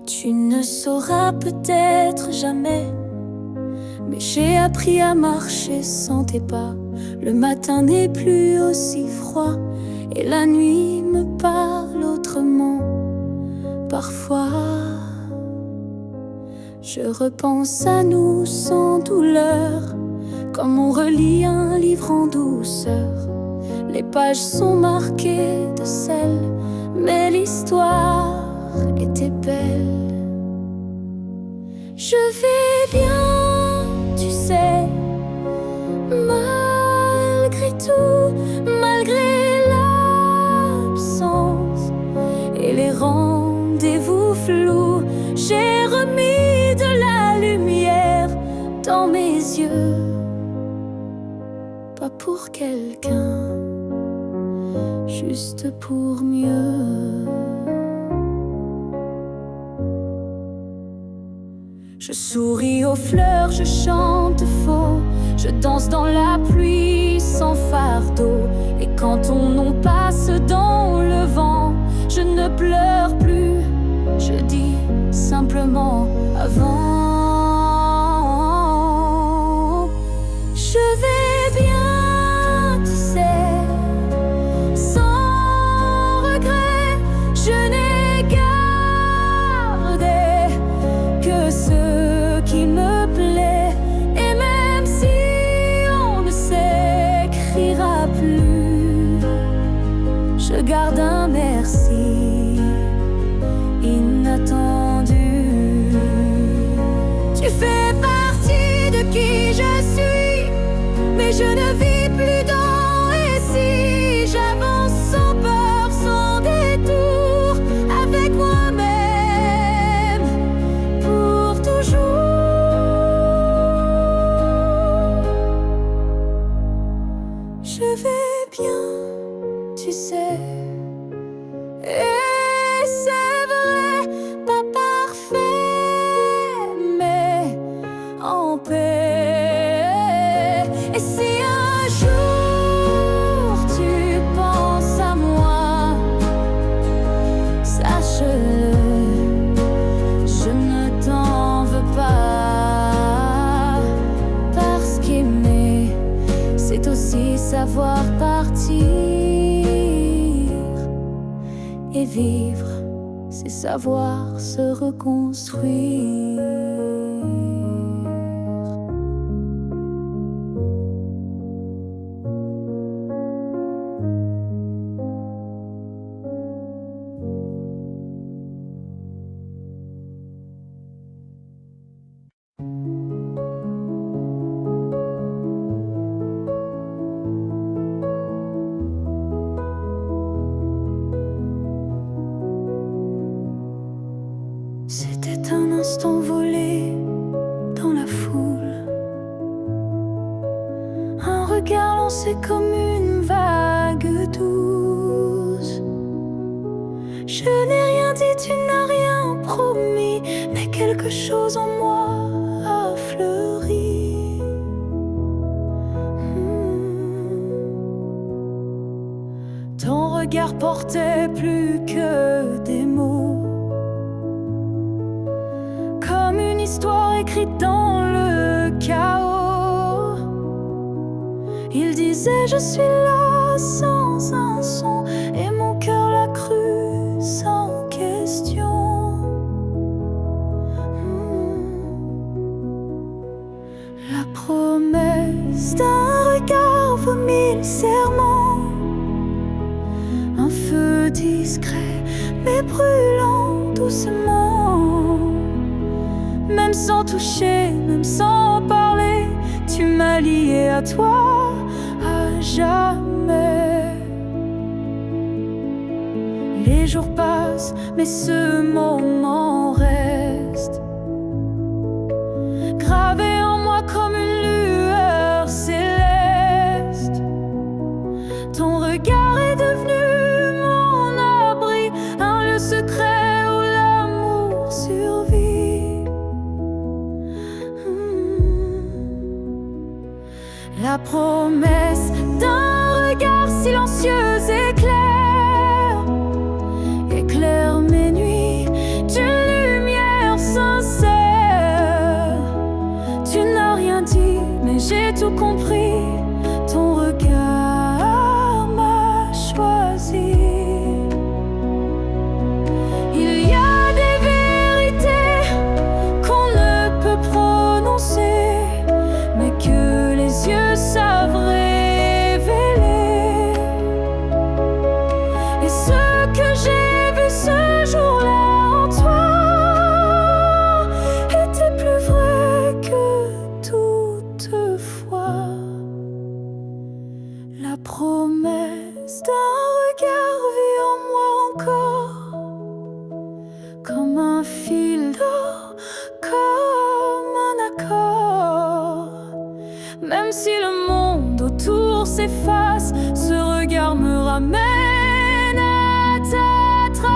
Tu ne sauras peut-être jamais, mais j'ai appris à marcher sans tes pas. Le matin n'est plus aussi froid et la nuit me parle autrement. Parfois, je repense à nous sans douleur, comme on relit un livre en douceur. Les pages sont marquées de sel, mais l'histoire était belle. Je vais bien, tu sais, malgré tout, malgré l'absence et les rendez-vous flous. J'ai remis de la lumière dans mes yeux, pas pour quelqu'un, juste pour mieux. Je souris aux fleurs, je chante faux, je danse dans la pluie sans fardeau. Et quand ton nom passe dans le vent, je ne pleure plus, je dis simplement avant. Je vais bien, tu sais, sans regret, je n'ai gardé que ce qui me plaît. Et même si on ne s'écrira plus, je garde un merci inattendu. Tu fais partie de qui je suis, mais je ne vis plus dans et si. J'avance sans peur, sans détour, avec moi-même pour toujours. Je vais bien, tu sais, et c'est vrai, pas parfait, mais en paix. Et si un jour tu penses à moi, sache-le, je ne t'en veux pas. Parce qu'aimer, c'est aussi savoir partir. Et vivre, c'est savoir se reconstruire. C'était un instant volé dans la foule, un regard lancé comme une vague douce. Je n'ai rien dit, tu n'as rien promis, mais quelque chose en moi a fleuri. Ton regard portait plus que des mots, comme une histoire écrite dans le chaos. Il disait je suis là sans un son, et mon cœur l'a cru sans question. La promesse d'un regard vaut 1000 serments, un feu discret mais brûlant doucement. Même sans toucher, même sans parler, tu m'as lié à toi à jamais. Les jours passent, mais ce moment reste gravé en moi comme une lueur céleste. Ton regard est devenu mon abri, un lieu secret où l'amour survit. La promesse d'un regard silencieux éclaire mes nuits d'une lumière d'un regard vit en moi encore, comme un fil d'or, comme un accord. Même si le monde autour s'efface, ce regard me ramène à ta trace.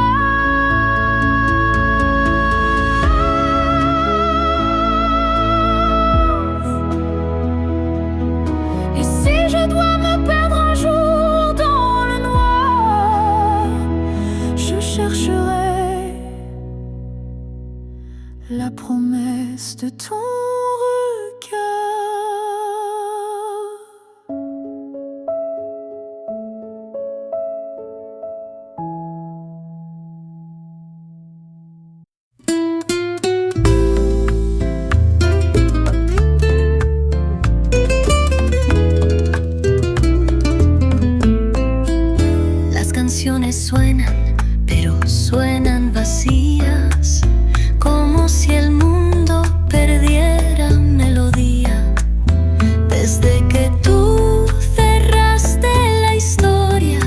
Et si je dois me perdre un jour dans le noir, je chercherai la promesse de ton regard. Las canciones suenan, pero suenan vacías, como si el mundo perdiera melodía. Desde que tú cerraste la historia,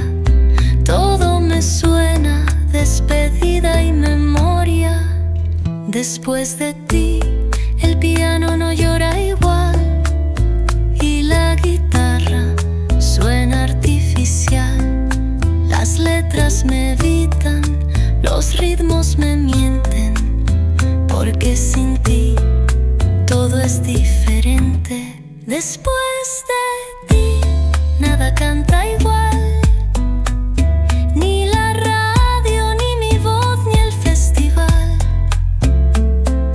todo me suena despedida y memoria. Después de ti, el piano no llora igual y la guitarra suena artificial. Las letras me evitan, los ritmos me mienten, porque sin ti todo es diferente. Después de ti nada canta igual, ni la radio, ni mi voz, ni el festival.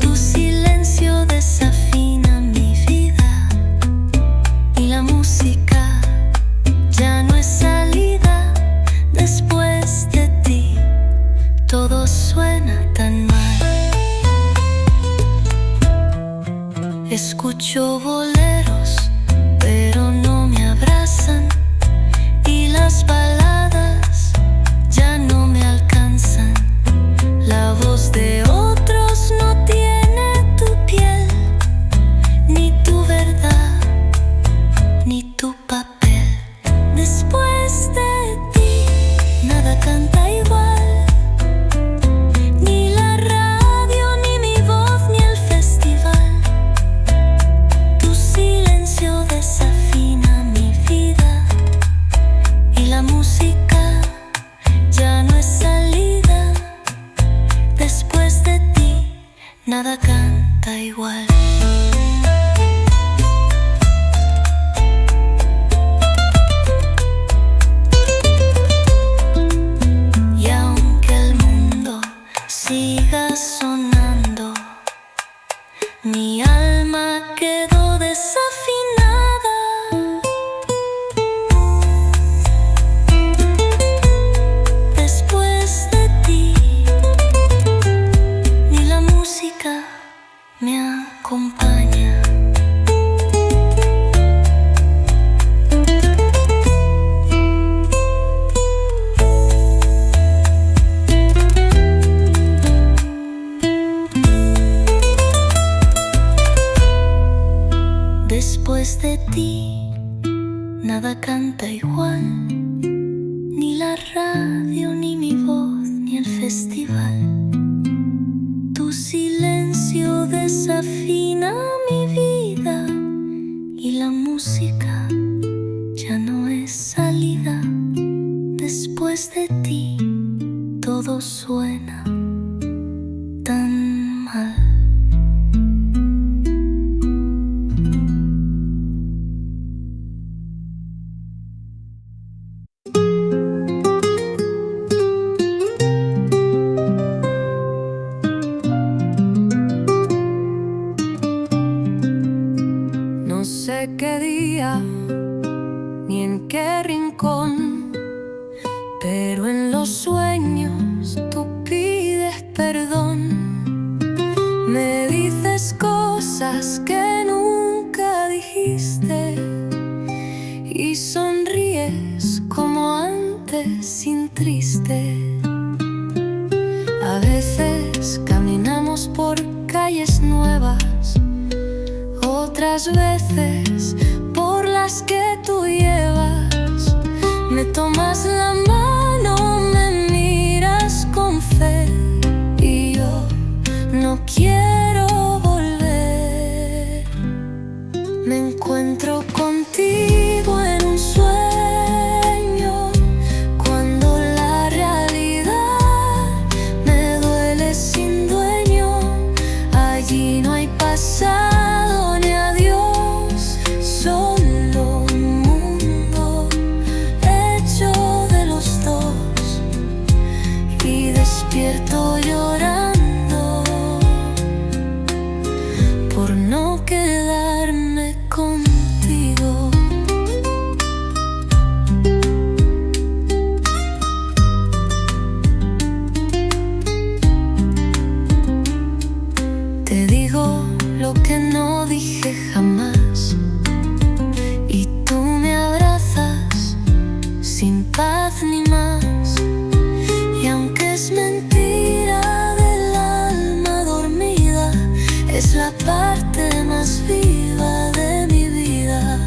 Tu silencio desafina mi vida y la música ya no es salida. Después de ti todo suena tan mal. Escucho boleros, pero no me abrazan, y las baladas ya no me alcanzan. La voz de otros no tiene tu piel, ni tu verdad, ni tu papel. Después de ti nada canta igual, ni la radio, ni mi voz, ni el festival. Tu silencio desafina mi vida y la música ya no es salida. Después de ti nada canta igual. Y aunque el mundo siga sonando, mi alma quedó desafinada. Después de ti, ni la música me acompaña. Después de ti nada canta igual, ni la radio, ni mi voz, ni el festival. Tu silencio desafina mi vida y la música ya no es salida. Después de ti todo suena tan mal. No sé qué día ni en qué rincón, pero en los sueños tú pides perdón. Me dices cosas que nunca dijiste y sonríes como antes, sin triste. A veces caminamos por calles nuevas, otras veces por las que tú llevas. Me tomas la mano, me miras con fe y yo no quiero volver. Me encuentro contigo en un sueño, cuando la realidad me duele sin dueño. Allí no hay pasado ni adiós, solo un mundo hecho de los dos. Y despierto llorando por no quedarme contigo. Te digo lo que no dije jamás y tú me abrazas sin paz ni más. Y aunque es mentira del alma dormida, es la parte más viva de mi vida.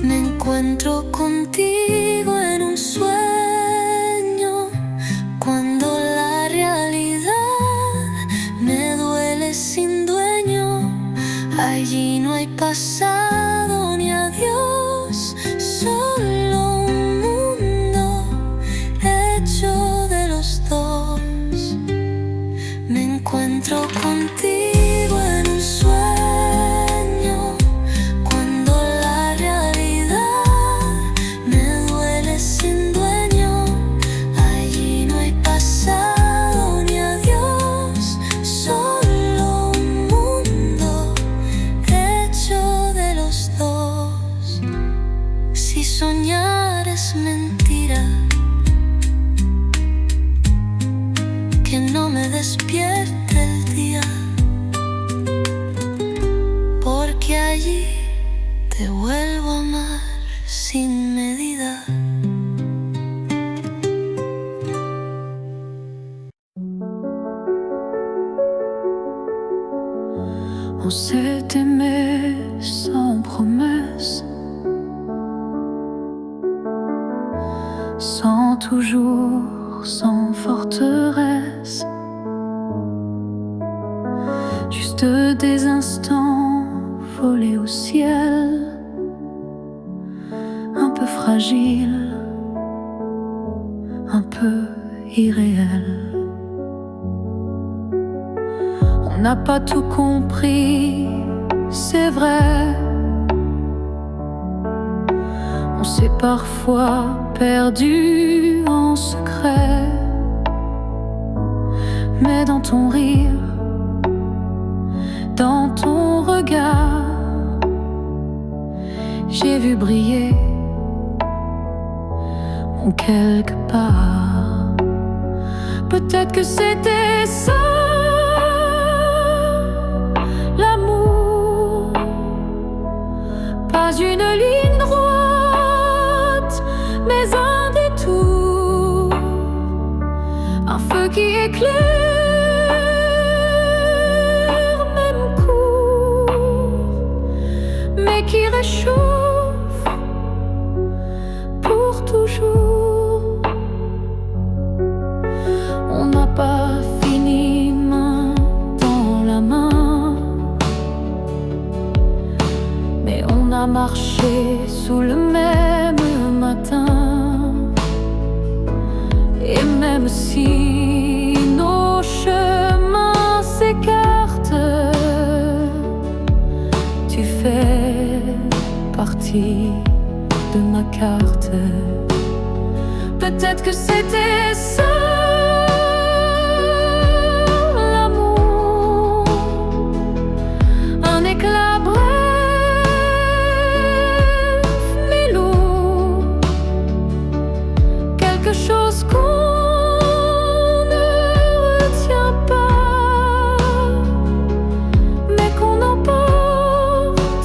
Me encuentro contigo en un sueño, cuando la realidad me duele sin dueño. Allí no hay pasado ni adiós, solo un mundo hecho de los dos. Me encuentro contigo en un sueño, cuando la realidad me duele sin dueño. Allí no hay pasado ni adiós, solo un mundo hecho de los dos. Si soñar es mentira, que no me despierte el día, porque allí te vuelvo a amar sin medida. On s'est aimé sans promesse, sans toujours, sans forteresse. Juste des instants volés au ciel, un peu fragiles, un peu irréels. On n'a pas tout compris, c'est vrai. On s'est parfois perdu en secret, mais dans ton rire, dans ton regard, j'ai vu briller mon quelque part. Peut-être que c'était ça, l'amour, pas une ligne droite, mais un détour, un feu qui éclaire, même court, mais qui réchauffe pour toujours. On n'a pas fini main dans la main, mais on a marché sous le même matin. Et même si nos chemins s'écartent, tu fais partie de ma carte. Peut-être que c'était ça, l'amour, un éclat bref mais lourd, quelque chose qu'on ne retient pas, mais qu'on emporte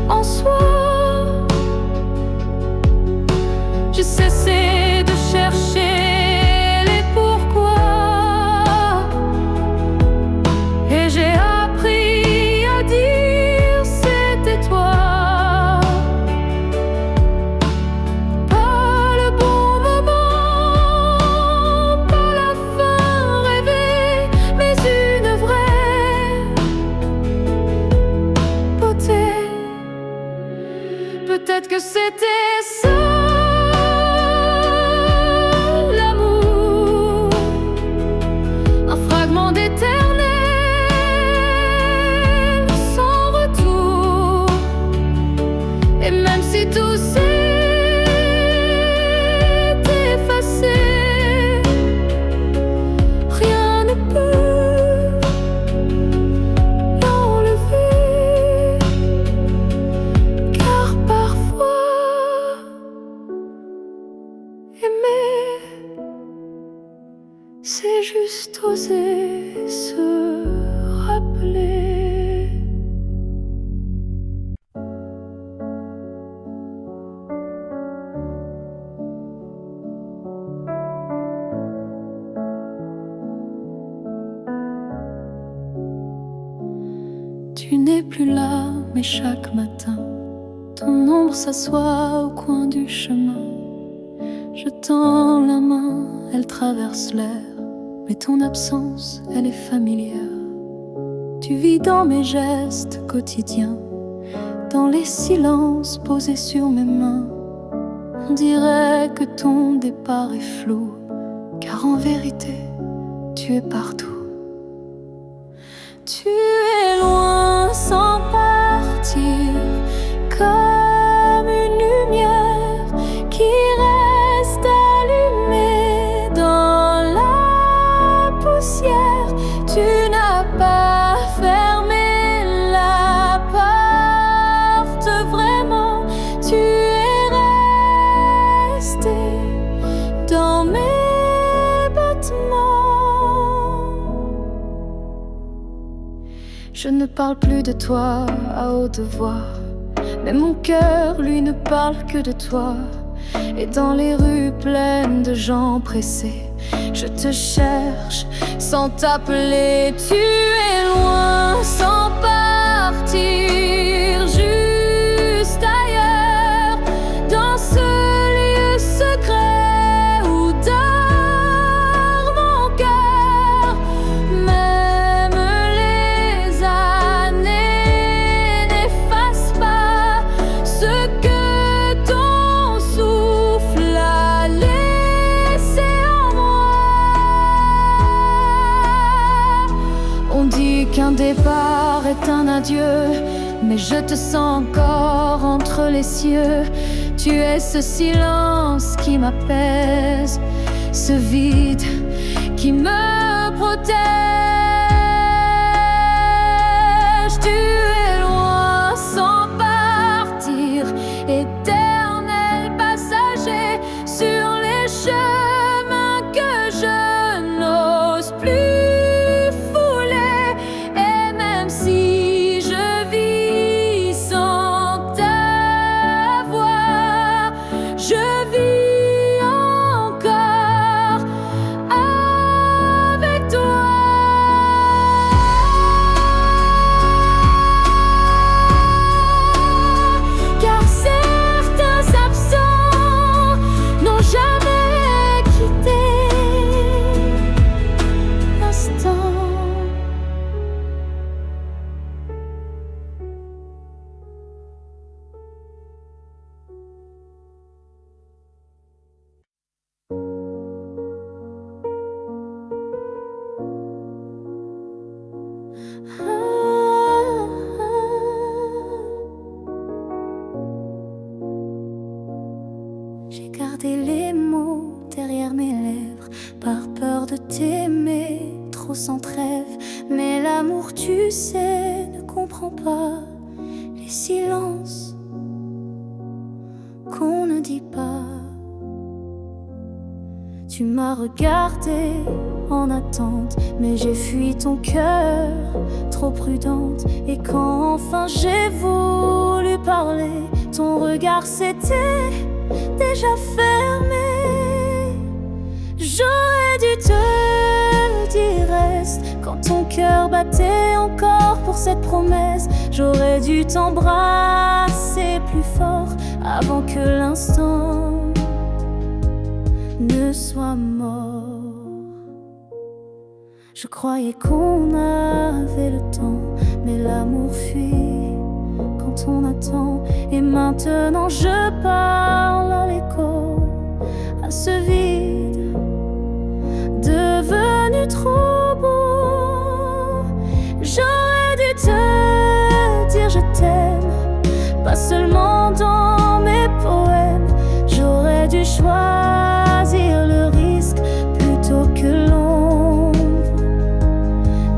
en soi. J'ai cessé de chercher c'est juste oser se rappeler. Tu n'es plus là, mais chaque matin, ton ombre s'assoit au coin du chemin. Je tends la main, elle traverse l'air, mais ton absence, elle est familière. Tu vis dans mes gestes quotidiens, dans les silences posés sur mes mains. On dirait que ton départ est flou, car en vérité, tu es partout. Tu es loin sans partir, comme une lumière qui reste allumée dans la poussière. Tu n'as pas fermé la porte vraiment, tu es resté dans mes battements. Je ne parle plus de toi à haute voix, mais mon cœur, lui, ne parle que de toi. Et dans les rues pleines de gens pressés, je te cherche sans t'appeler. Tu es loin sans partir, juste ailleurs, dans ce lieu secret où dort mon cœur. Même les années n'effacent pas ce que ton souffle a laissé en moi. On dit qu'un départ est un adieu, mais je te sens encore entre les cieux. Tu es ce silence qui m'apaise, ce vide qui me protège. Tu es loin sans partir, éternel passager sur les chemins que je n'ose plus fouler. Et même si je vis sans ta voix, je vis encore avec toi. Car certains absents n'ont jamais quitté l'instant. J'ai gardé les mots derrière mes lèvres, par peur de t'aimer trop sans trêve. Mais l'amour, tu sais, ne comprend pas les silences qu'on ne dit pas. Tu m'as regardé en attente, mais j'ai fui ton cœur, trop prudente. Et quand enfin j'ai voulu parler, ton regard s'était déjà fermé. J'aurais dû te dire reste, quand ton cœur battait encore pour cette promesse. J'aurais dû t'embrasser plus fort avant que l'instant ne soit mort. Je croyais qu'on avait le temps, mais l'amour fuit quand on attend. Et maintenant je parle à l'écho, à ce vide devenu trop beau. J'aurais dû te dire je t'aime, pas seulement dans mes poèmes. J'aurais dû choisir le risque plutôt que l'ombre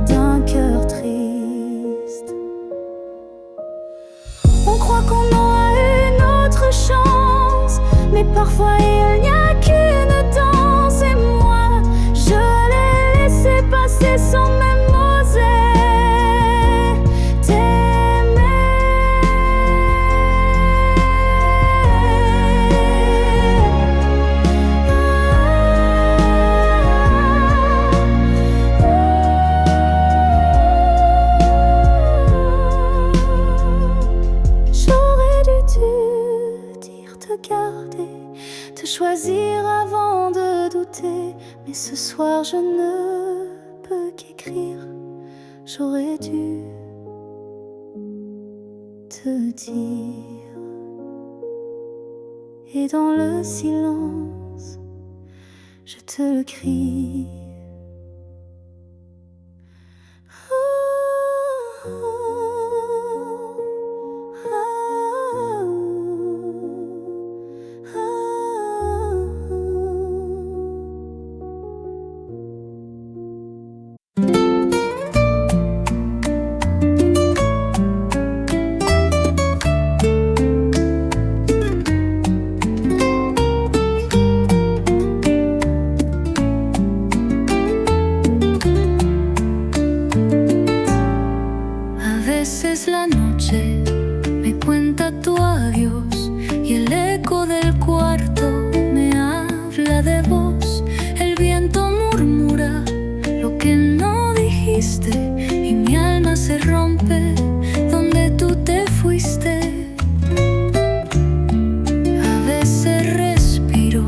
d'un cœur triste. On croit qu'on aura une autre chance, mais parfois il n'y a qu'une danse. Et moi, je l'ai te choisir avant de douter. Mais ce soir je ne peux qu'écrire, j'aurais dû te dire. Et dans le silence, je te le crie. La noche me cuenta tu adiós y el eco del cuarto me habla de vos. El viento murmura lo que no dijiste y mi alma se rompe donde tú te fuiste. A veces respiro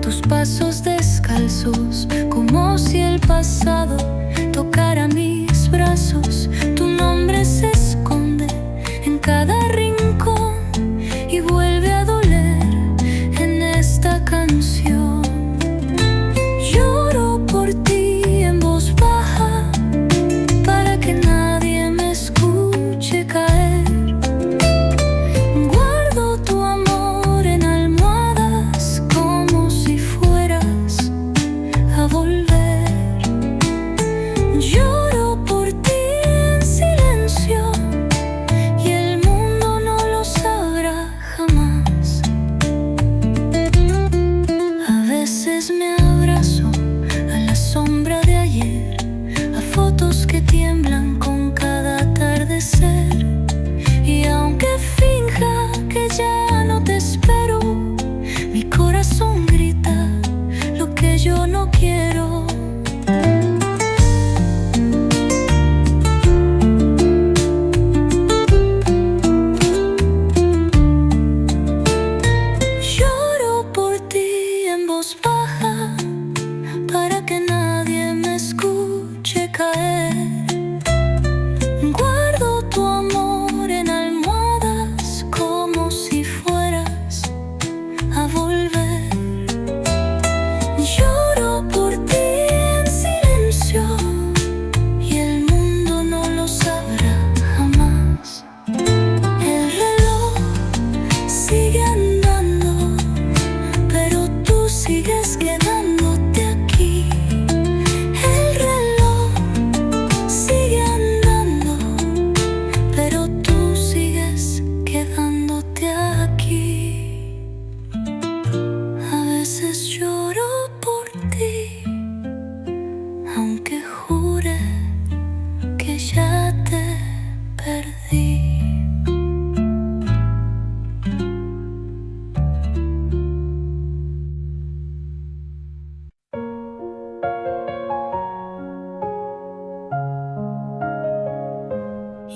tus pasos descalzos como si el pasado tocara mis brazos. Tu nombre se esconde en cada rincón y vuelve a doler en esta canción. Lloro por ti en voz baja para que nadie me escuche caer. Guardo tu amor en almohadas como si fueras a volver. Lloro por ti en silencio y el mundo no lo sabrá jamás. A veces me abrazo a la sombra de ayer, a fotos que tiemblan con cada atardecer. Y aunque finja que ya no te espero, mi corazón grita lo que yo no quiero. Lloro por ti en voz baja para que nadie me escuche caer. Guardo tu amor en almohadas como si fueras a volver. Lloro por ti en silencio y el mundo no lo sabrá jamás. El reloj sigue andando, pero tú sigues quedándote aquí. El reloj sigue andando, pero tú sigues quedándote aquí. A veces lloro por ti, aunque jure que ya te perdí.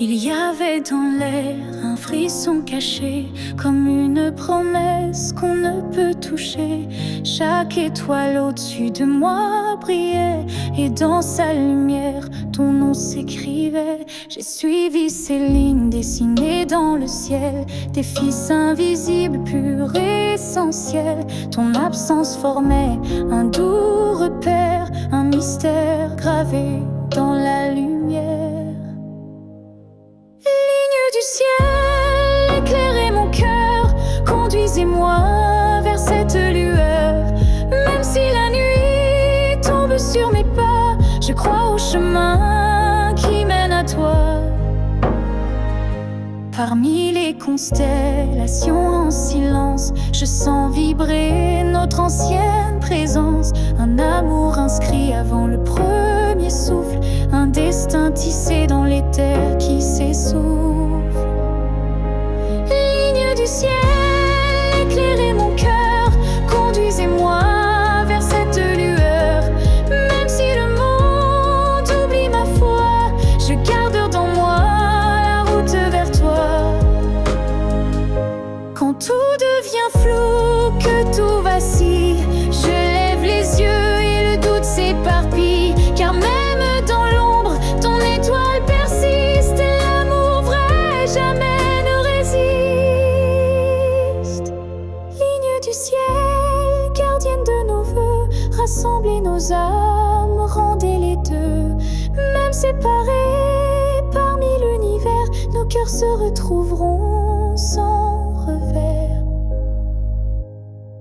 Il y avait dans l'air un frisson caché, comme une promesse qu'on ne peut toucher. Chaque étoile au-dessus de moi brillait, et dans sa lumière, ton nom s'écrivait. J'ai suivi ces lignes dessinées dans le ciel, des fils invisibles, purs et essentiels. Ton absence formait un doux repère, un mystère gravé dans la lumière. Ligne du ciel, éclairez mon cœur, conduisez-moi vers cette lueur. Même si la nuit tombe sur mes pas, je crois au chemin qui mène à toi. Parmi les constellations en silence, je sens vibrer notre ancienne présence. Un amour inscrit avant le premier souffle, un destin tissé dans les terres qui s'essouffle. Ligne du ciel, éclairez mon cœur, conduisez-moi vers cette lueur. Même si le monde oublie ma foi, je garde dans moi la route vers toi. Quand tout devient flou, que du ciel, gardienne de nos vœux, rassemblez nos âmes, rendez les deux. Même séparés parmi l'univers, nos cœurs se retrouveront sans revers.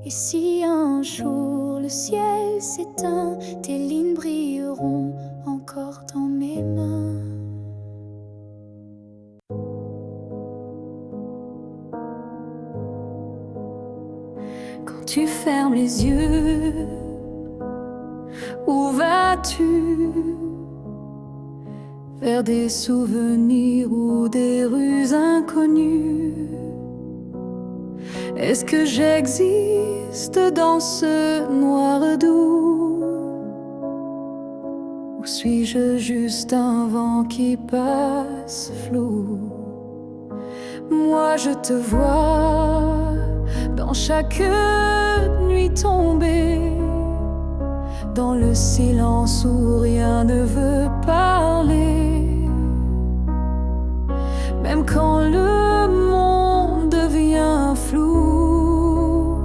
Et si un jour le ciel s'éteint, tes lignes brilleront encore dans mes mains. Quand tu fermes les yeux, où vas-tu? Vers des souvenirs ou des rues inconnues? Est-ce que j'existe dans ce noir doux? Ou suis-je juste un vent qui passe flou? Moi je te vois dans chaque nuit tombée, dans le silence où rien ne veut parler. Même quand le monde devient flou,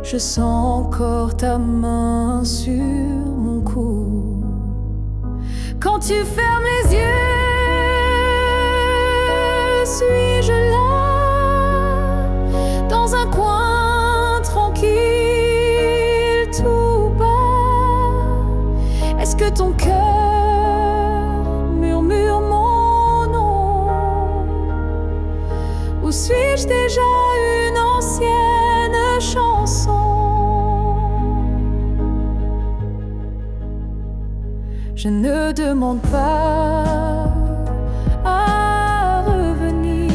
je sens encore ta main sur mon cou. Quand tu fermes les yeux, suis-je là, dans un coin tranquille, tout bas? Est-ce que ton cœur murmure mon nom? Ou suis-je déjà une ancienne chanson? Je ne demande pas à revenir,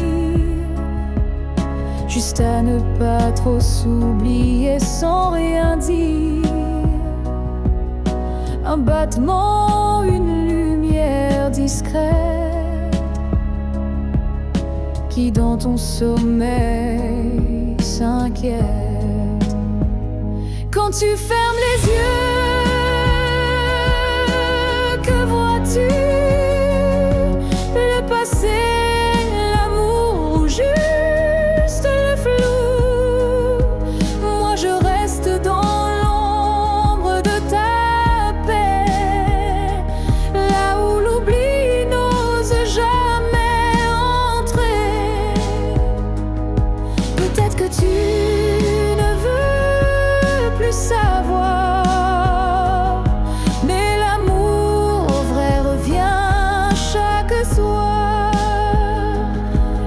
juste à ne pas trop s'oublier sans rien dire. Un battement, une lumière discrète qui dans ton sommeil s'inquiète. Quand tu fermes les yeux, que vois-tu? Le passé, l'amour ou juste le flou? Moi je reste dans l'ombre de ta paix, là où l'oubli n'ose jamais entrer. Peut-être que tu ne veux plus savoir, mais l'amour vrai revient chaque soir.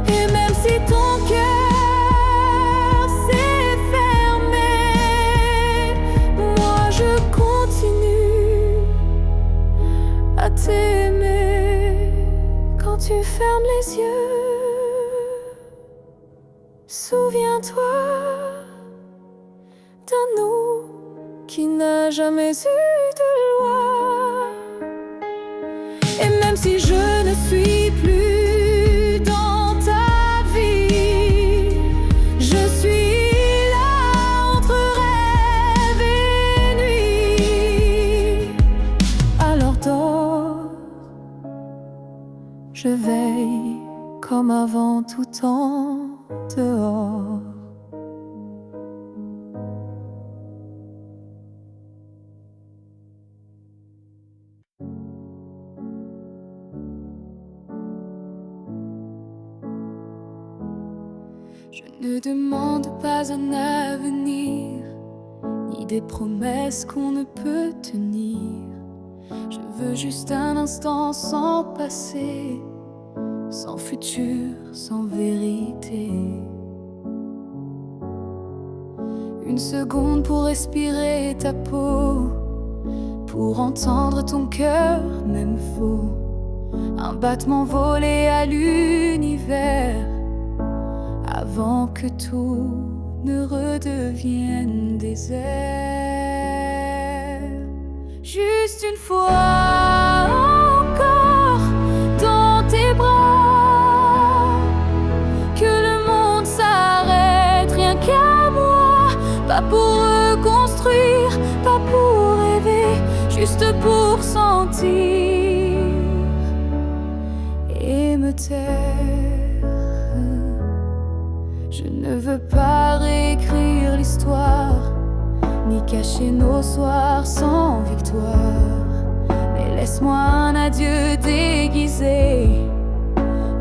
Et même si ton cœur s'est fermé, moi je continue à t'aimer. Quand tu fermes les yeux, souviens-toi d'un nous qui n'a jamais eu de loi. Et même si je ne suis plus dans ta vie, je suis là entre rêve et nuit. Alors dors, je veille comme avant tout temps dehors. Je ne demande pas un avenir, ni des promesses qu'on ne peut tenir. Je veux juste un instant sans passé, sans futur, sans vérité. Une seconde pour respirer ta peau, pour entendre ton cœur, même faux. Un battement volé à l'univers, avant que tout ne redevienne désert. Juste une fois encore dans tes bras, que le monde s'arrête, rien qu'à moi. Pas pour reconstruire, pas pour rêver, juste pour sentir et me taire. Je ne veux pas réécrire cacher nos soirs sans victoire. Mais laisse-moi un adieu déguisé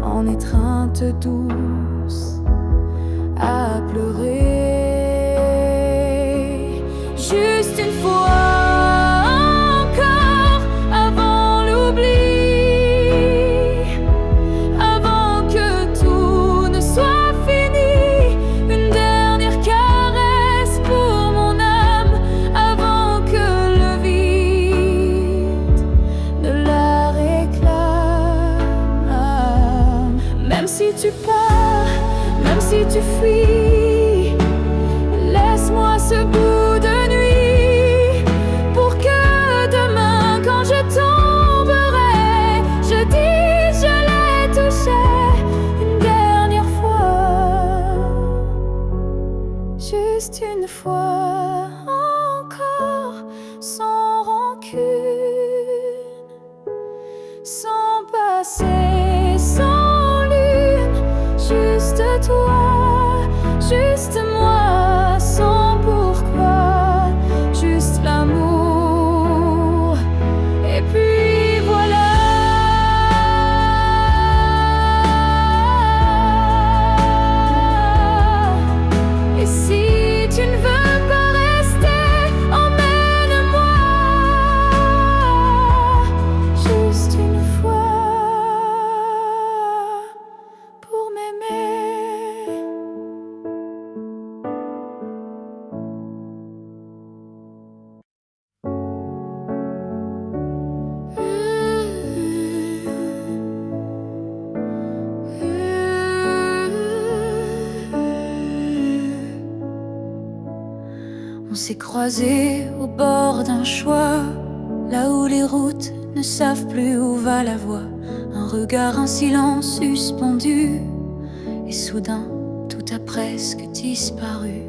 en étreinte douce à pleurer. Juste une fois encore avant l'oubli, avant que tout ne soit fini. Une dernière caresse pour mon âme avant que le vide ne la réclame. Même si tu pars, même si tu fuis, laisse-moi ce bout de nuit pour que demain, quand je tomberai, je dise je l'ai touché une dernière fois. Juste une fois encore, sans rancune, sans passé, sans lune. Juste toi, juste moi, sans pourquoi, juste l'amour. Et puis voilà. Et si tu ne veux pas rester, emmène-moi. Juste une fois pour m'aimer. On s'est croisés au bord d'un choix, là où les routes ne savent plus où va la voie. Un regard, un silence suspendu, et soudain tout a presque disparu.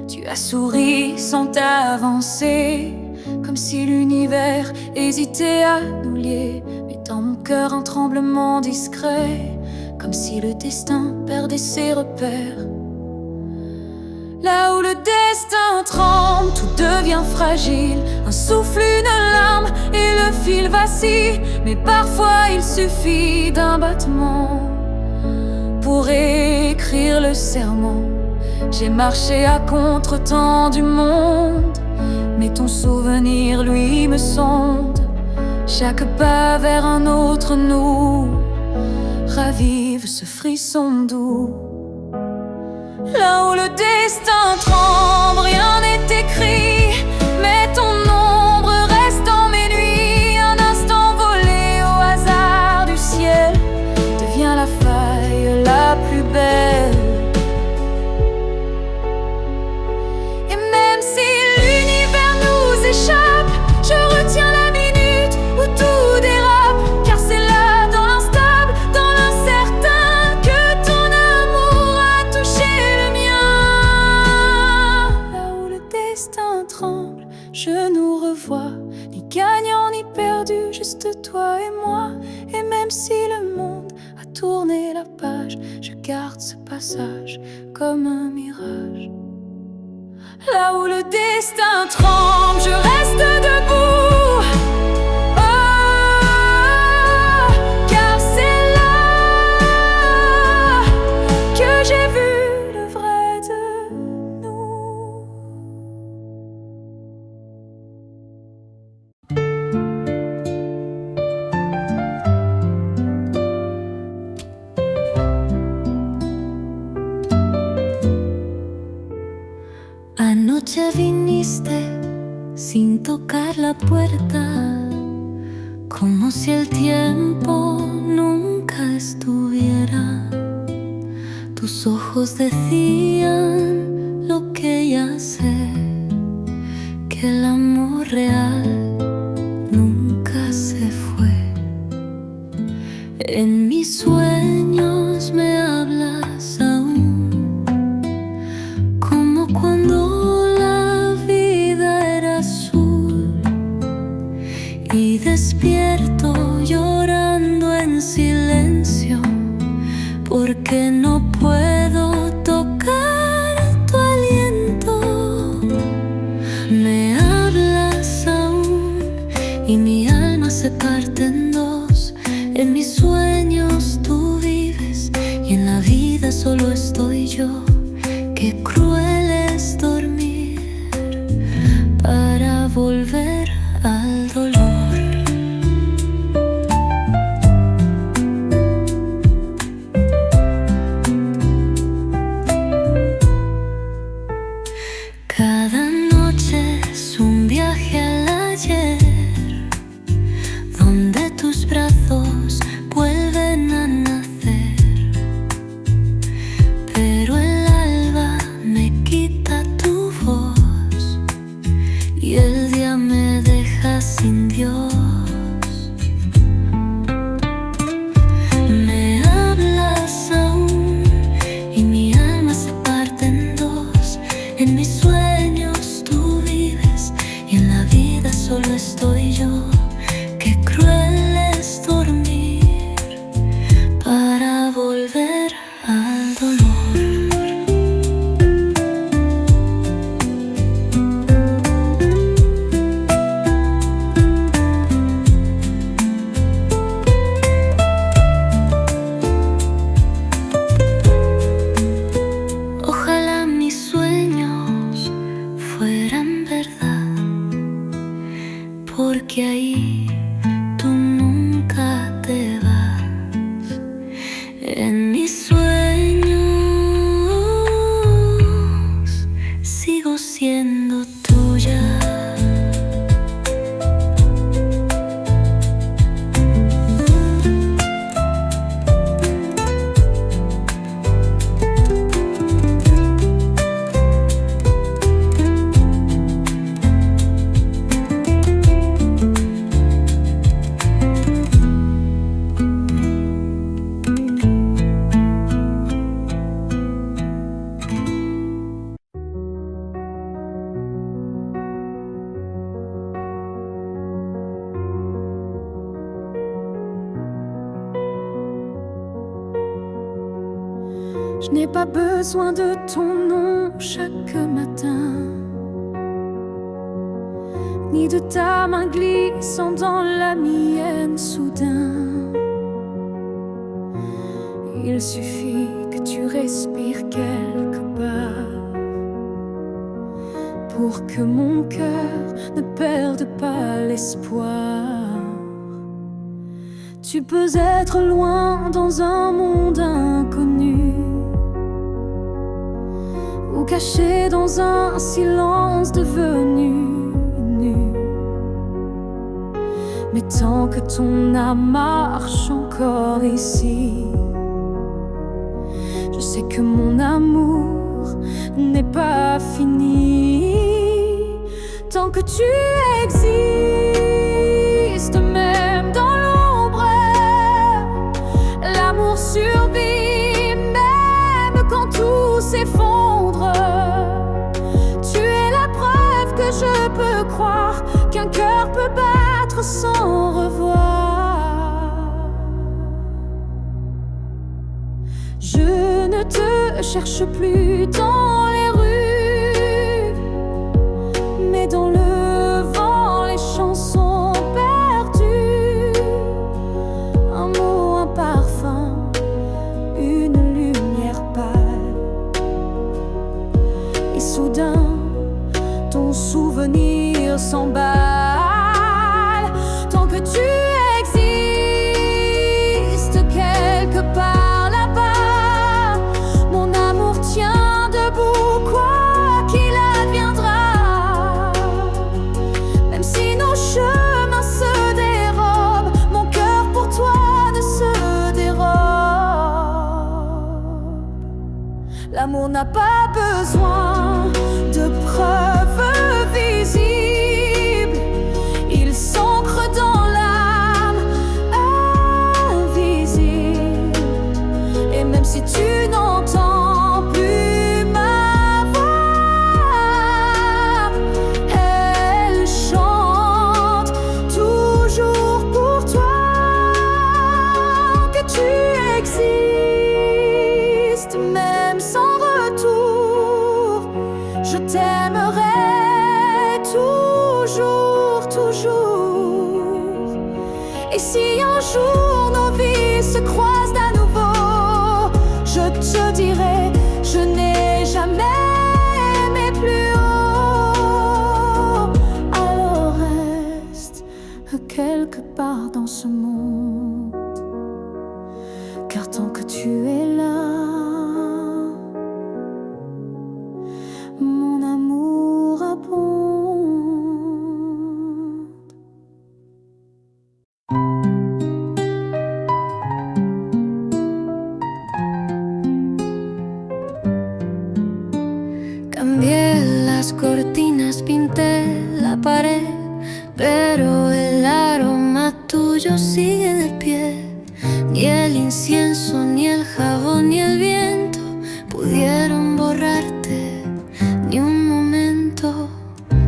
Tu as souri sans t'avancer, comme si l'univers hésitait à nous lier. Mais dans mon cœur un tremblement discret, comme si le destin perdait ses repères. Là où le destin tremble, tout devient fragile. Un souffle, une larme et le fil vacille. Mais parfois il suffit d'un battement pour écrire le serment. J'ai marché à contre-temps du monde, mais ton souvenir, lui, me sonde. Chaque pas vers un autre nous ravive ce frisson doux. Là où le destin tremble, rien n'est écrit, mais ton ombre reste dans mes nuits. Un instant volé au hasard du ciel devient la faille la plus belle. Et même si l'univers nous échappe, je retiens la minute où tout dérape. Car c'est là, dans l'instable, dans l'incertain, que ton amour a touché le mien. Là où le destin tremble, je nous revois, ni gagnant ni perdu, juste toi et moi. Et même si le monde a tourné la page, je garde ce passage comme un mirage. Là où le destin tremble, je reste debout. Oh, car c'est là que j'ai vu le vrai de nous. Anoche viniste sin tocar la puerta, como si el tiempo nunca estuviera. Tus ojos decían lo que ya sé, que el amor real nunca se fue. En mis sueños me hablas aún, como cuando la vida era azul, y despierto llorando en silencio, porque no puedo tocar sigo siendo tuya. Je n'ai pas besoin de ton nom chaque matin, ni de ta main glissant dans la mienne soudain. Il suffit que tu respires quelque part pour que mon cœur ne perde pas l'espoir. Tu peux être loin dans un monde inconnu, ou caché dans un silence devenu nu. Mais tant que ton âme marche encore ici, je sais que mon amour n'est pas fini. Tant que tu existes, même dans l'ombre, l'amour survit, même quand tout s'effondre. Tu es la preuve que je peux croire qu'un cœur peut battre sans revoir. Je ne te cherche plus dans les rues, mais dans le vent, les chansons perdues. Un mot, un parfum, une lumière pâle. Et soudain, ton souvenir s'emballe. Tant que tu existes quelque part là-bas, mon amour tient debout, quoi qu'il adviendra. Même si nos chemins se dérobent, mon cœur pour toi ne se dérobe. L'amour n'a pas besoin de preuves visibles, il s'ancre dans l'âme invisible. Et même si tu n'entends plus ma voix, elle chante toujours pour toi. Que tu existes, même sans retour, je t'aimerai toujours, toujours. Et si un jour nos vies se croisent à nouveau, je te dirai, je n'ai jamais aimé plus haut. Alors reste quelque part dans ce monde, car tant que tu es là, mon amour abonde. Cambié las cortinas, pinté la pared, pero el aroma tuyo sigue de pie. Ni el incienso, ni el jabón, ni el viento pudieron borrarte ni un momento.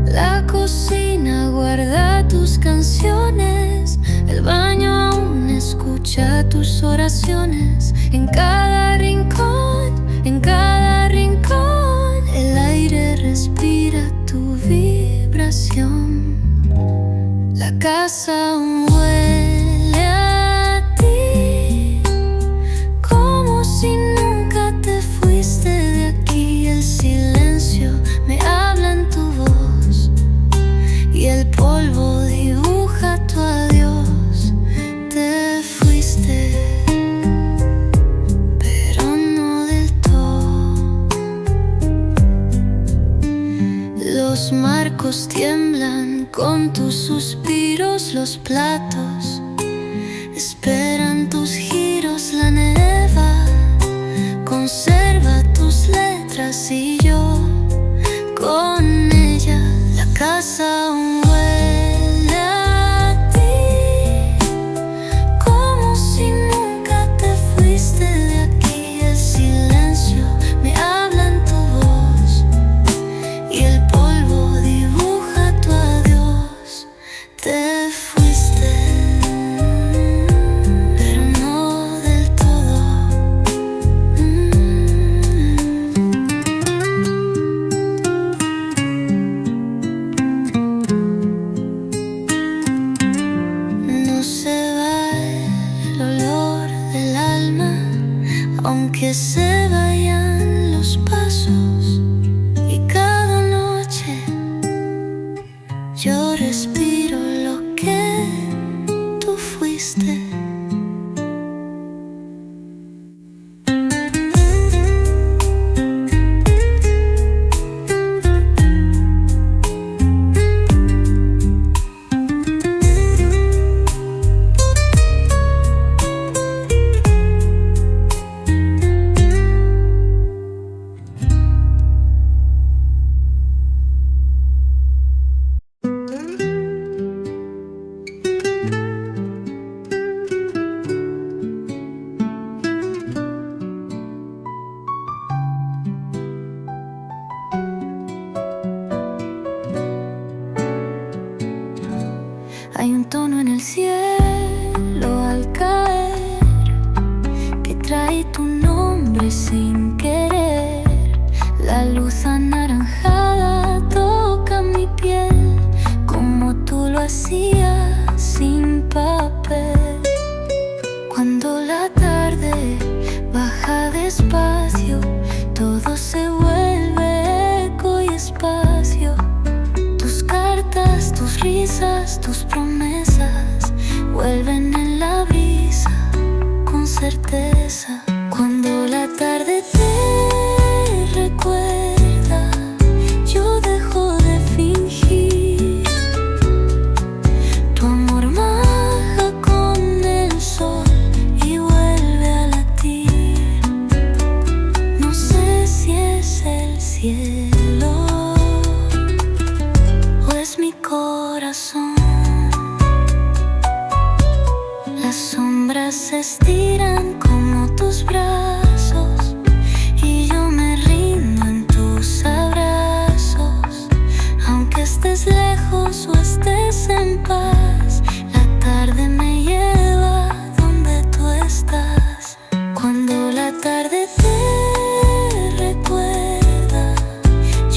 La cocina guarda tus canciones, el baño aún escucha tus oraciones. En cada rincón, en cada rincón, el aire respira tu vibración. La casa aún huele a ti, como si nunca te fuiste de aquí. El silencio me habla en tu voz y el polvo dibuja tu adiós. Te fuiste, pero no del todo. marcos tiemblan con tus suspiros, los platos esperan tus giros, la neva conserva tus letras y yo con ella. La casa aún huele a ti, como si nunca te fuiste de aquí. El silencio me habla en tu voz y el polvo dibuja tu adiós. Te fuiste, pero no del todo. No se va el olor del alma, aunque se vayan los pasos. Y cada noche yo respiro lo que tú fuiste. Hay un tono en el cielo al caer que trae tu nombre sin querer. La luz anaranjada toca mi piel como tú lo hacías sin papel. Cuando la tarde baja despacio, todo se vuelve eco y espacio. Tus cartas, tus risas, tus promesas vuelven en la brisa con certeza. Cuando la tarde te recuerda, yo dejo de fingir. Tu amor baja con el sol y vuelve a latir. No sé si es el cielo o es mi corazón. Las sombras se estiran como tus brazos y yo me rindo en tus abrazos. Aunque estés lejos o estés en paz, la tarde me lleva donde tú estás. Cuando la tarde te recuerda,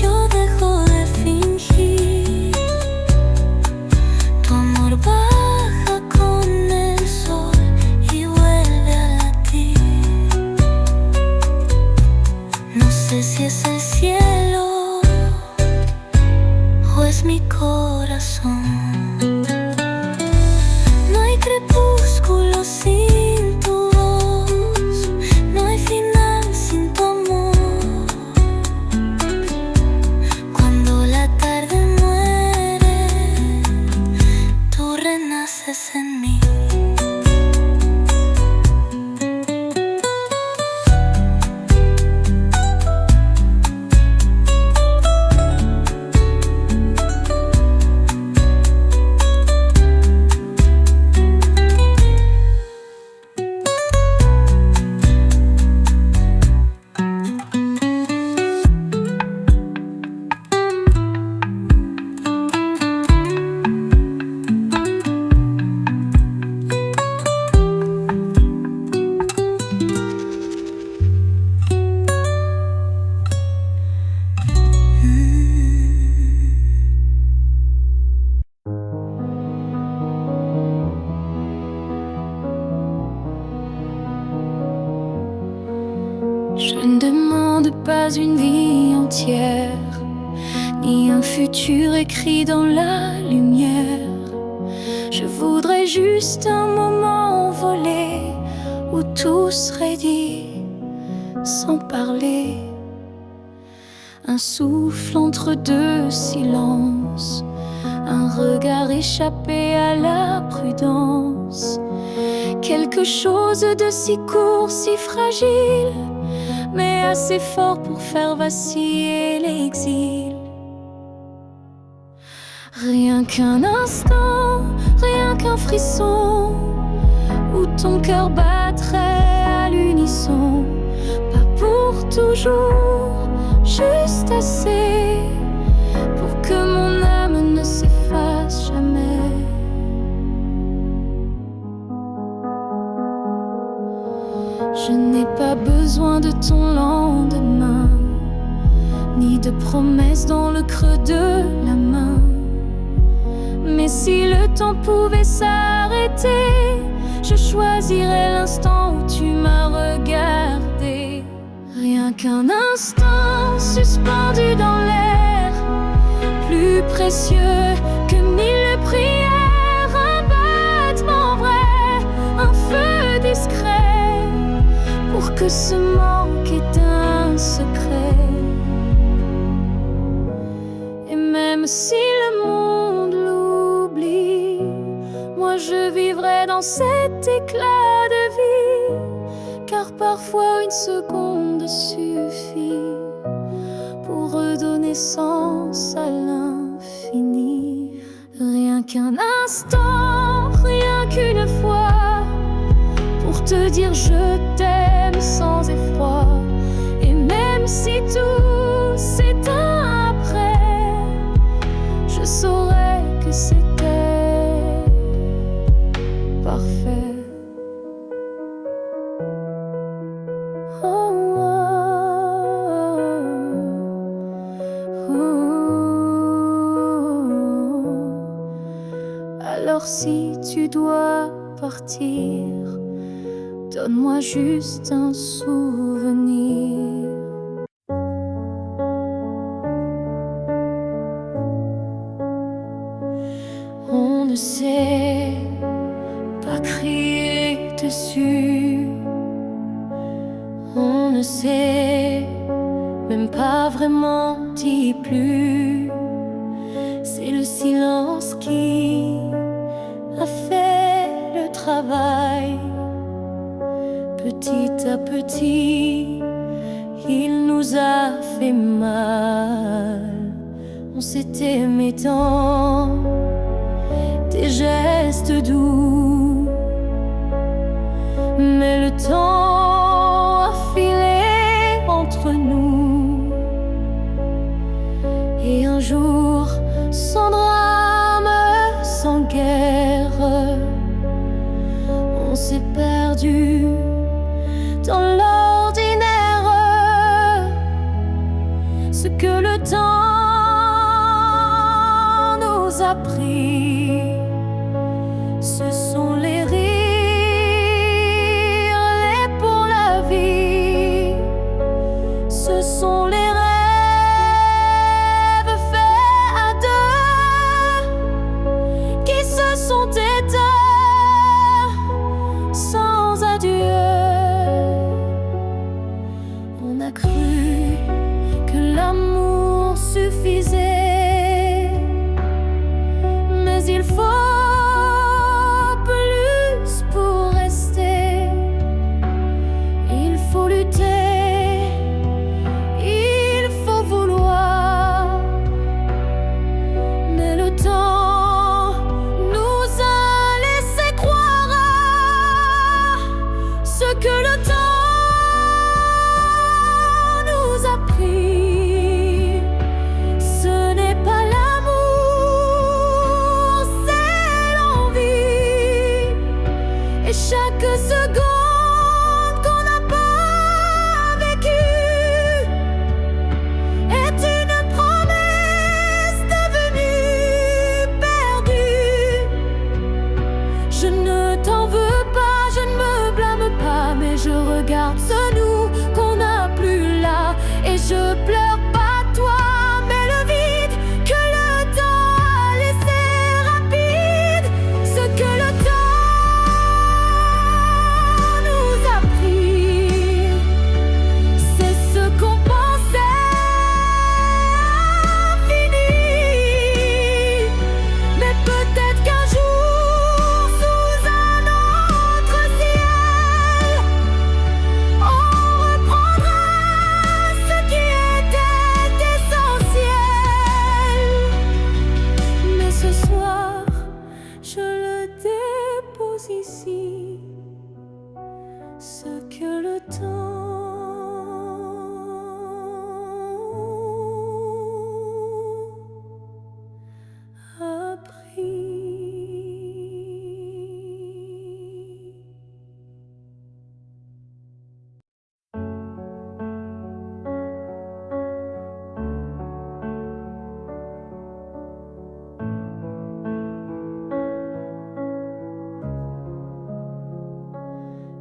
yo dejo de fingir. Tu amor baja con el sol y vuelve a latir. No sé si es el cielo o es mi corazón. No hay crepúsculo sin tu voz, no hay final sin tu amor. Cuando la tarde muere, tú renaces en mí. Je ne demande pas une vie entière, ni un futur écrit dans la lumière. Je voudrais juste un moment envolé où tout serait dit sans parler. Un souffle entre deux silences, un regard échappé à la prudence. Quelque chose de si court, si fragile, mais assez fort pour faire vaciller l'exil. Rien qu'un instant, rien qu'un frisson, où ton cœur battrait à l'unisson. Pas pour toujours, juste assez pour que mon âme ne s'efface jamais. Je n'ai pas besoin de ton lendemain, ni de promesses dans le creux de la main. Mais si le temps pouvait s'arrêter, je choisirais l'instant où tu m'as regardé. Rien qu'un instant suspendu dans l'air, plus précieux que 1000 prières. Un battement vrai, un feu discret, pour que ce manque ait un secret. Et même si le monde l'oublie, moi je vivrai dans cet éclat de vie. Car parfois une seconde suffit pour redonner sens à l'infini. Rien qu'un instant, rien qu'une fois, pour te dire je t'aime sans effroi. Et même si tout s'éteint après, je saurais que c'était parfait. Alors si tu dois partir, donne-moi juste un souvenir. On ne sait pas crier dessus, on ne sait même pas vraiment dit plus. C'est le silence qui a fait le travail. Petit à petit, il nous a fait mal. On s'est aimé tant, des gestes doux, mais le temps a filé entre nous. Et un jour, sans drame, sans guerre, on s'est perdu dans l'ordinaire. Ce que le temps nous a pris, ce sont les rires, les pour la vie. Ce sont les rêves faits à deux qui se sont éteints sans adieu. On a cru que l'amour suffisait, mais il faut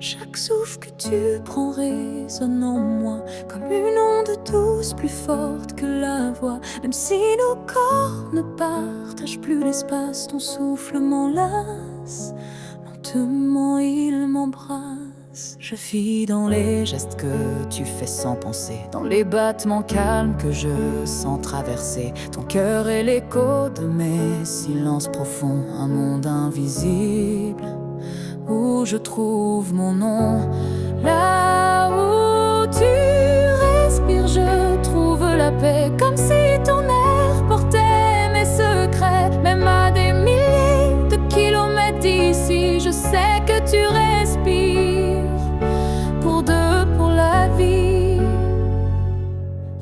Chaque souffle que tu prends résonne en moi comme une onde douce plus forte que la voix. Même si nos corps ne partagent plus l'espace, ton souffle m'enlace, lentement il m'embrasse. Je vis dans les gestes que tu fais sans penser, dans les battements calmes que je sens traverser ton cœur et l'écho de mes silences profonds. Un monde invisible où je trouve mon nom. Là où tu respires, je trouve la paix, comme si ton air portait mes secrets. Même à des milliers de kilomètres d'ici, je sais que tu respires pour deux, pour la vie.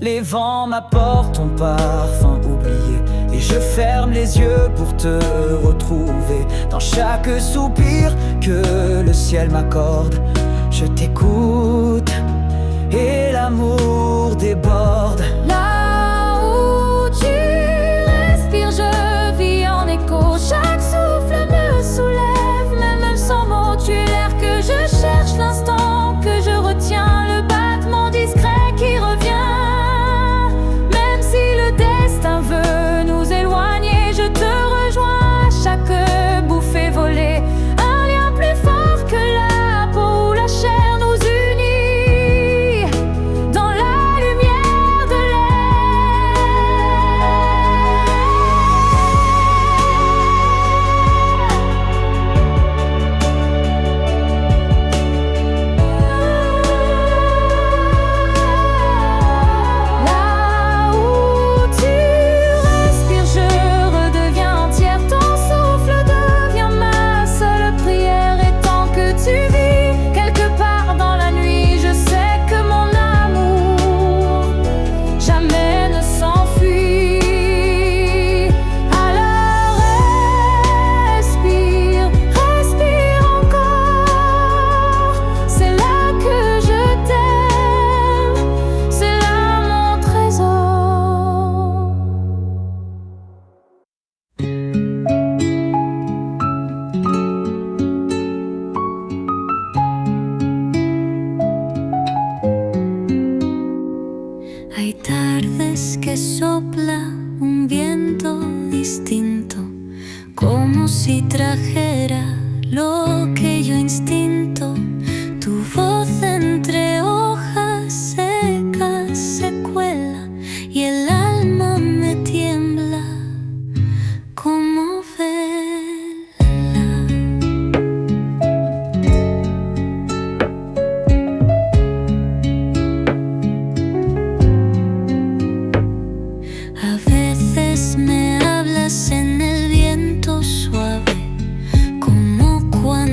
Les vents m'apportent ton parfum oublié, et je ferme les yeux pour te retrouver. Dans chaque soupir que le ciel m'accorde, je t'écoute et l'amour déborde. Là où tu respires, je vis en écho. Chaque souffle me soulève, même sans mots. Tu es l'air que je cherche, l'instant que je retiens, le battement discret qui revient. Même si le destin veut nous éloigner, je te rejoins à chaque bouffée volée. Un lien plus fort que la peau ou la chair nous unit dans la lumière de Là où tu respires, je redeviens entière. Ton souffle devient ma seule prière. Et tant que tu vis quelque part dans la nuit, je sais que mon amour jamais ne s'enfuit. Alors respire, respire encore. C'est là que je t'aime, c'est là mon trésor. Hay tardes que sopla un viento distinto, como si trajera lo que yo instinto. Tu voz entre hojas secas se cuela y el alma me tiembla como vela. A veces me hablas en el viento suave, como cuando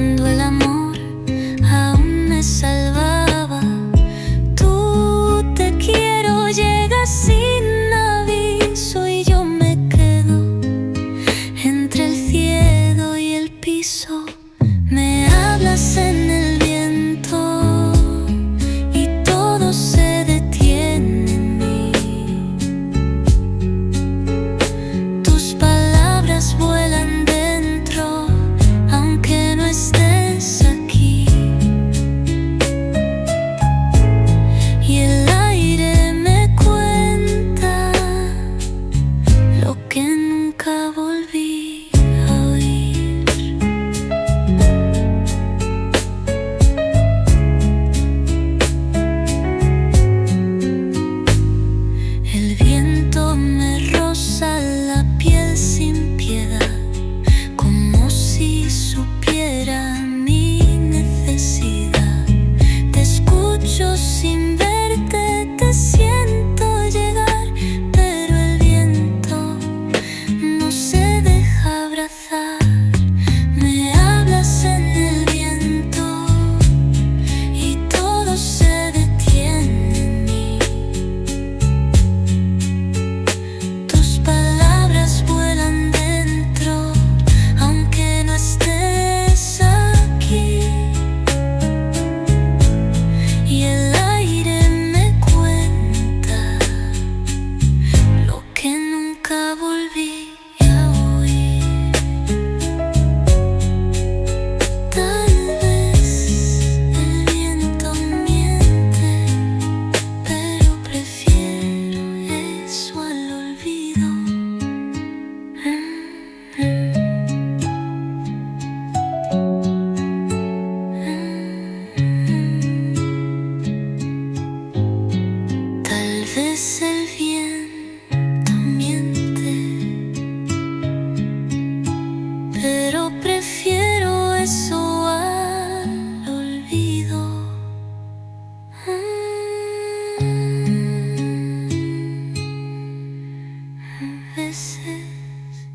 veces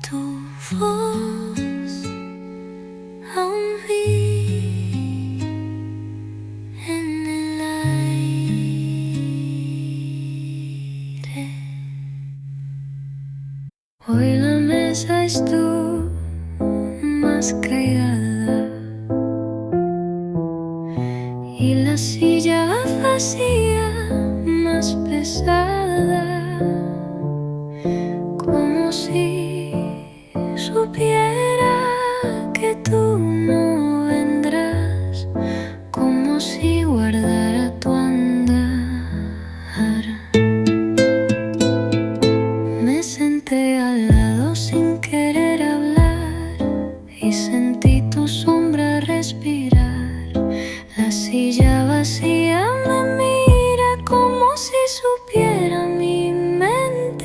tu voz aún vive en el aire. Hoy la mesa estuvo más cargada y la silla vacía más pesada, como si supiera que tú no vendrás, como si guardara tu andar. Me senté al lado sin querer hablar y sentí tu sombra respirar. La silla vacía me mira como si supiera mi mentira.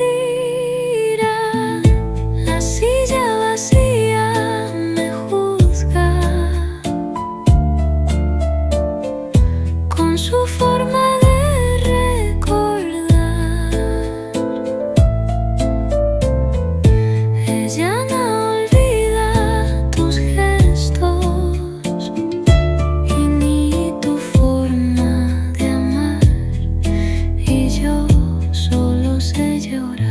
La silla vacía me juzga con su forma de recordar. Ella no olvida tus gestos y ni tu forma de amar, y yo solo sé llorar.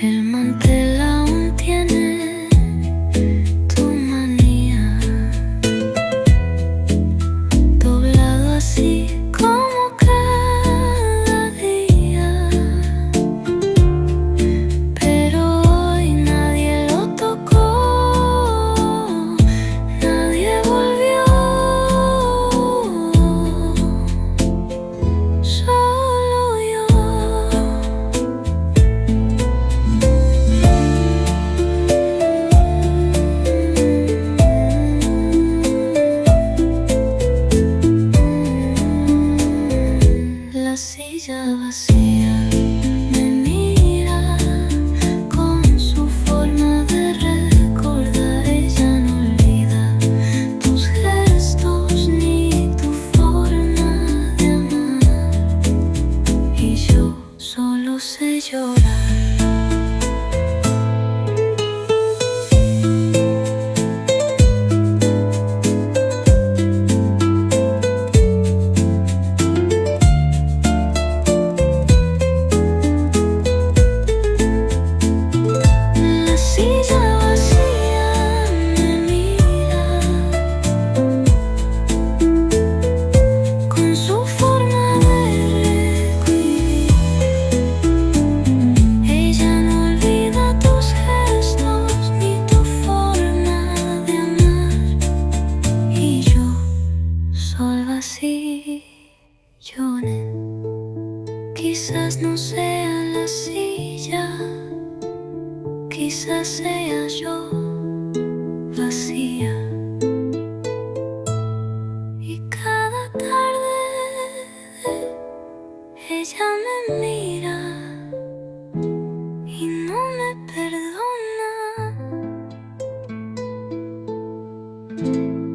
El mantel aún tiene tu manía, doblado así como cada día, pero hoy nadie lo tocó, nadie volvió, solo yo. La silla vacía me mira con su forma de recordar. Ella no olvida tus gestos ni tu forma de amar, y yo solo sé llorar. La silla vacía me mira con su forma de revivir. Ella no olvida tus gestos ni tu forma de amar, y yo solo así lloré. Quizás no sea la silla, quizás sea yo vacía.